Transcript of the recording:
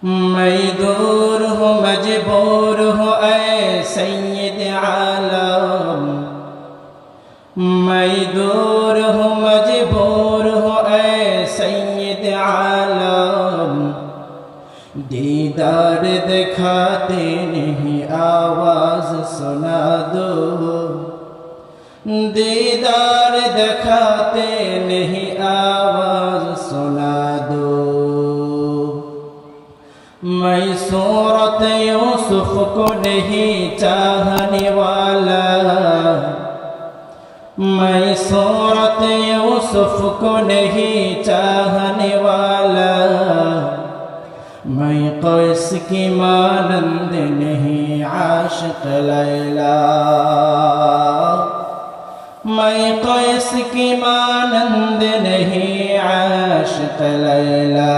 मैं दूर हूँ मजबूर हूँ ऐ सैयद आलम, मैं दूर हूँ मजबूर हूँ ऐ सैयद आलम। दीदार दिखाते नहीं आवाज़ सुना दो, दीदार दिखाते नहीं आवाज़ सुना दो। मैं सूरत यूसुफ को नहीं चाहने वाला, मैं सूरत यूसुफ को नहीं चाहने वाला। मैं कैस की मानंद नहीं आशिक लैला, मैं कैस की मानंद नहीं आशिक लैला।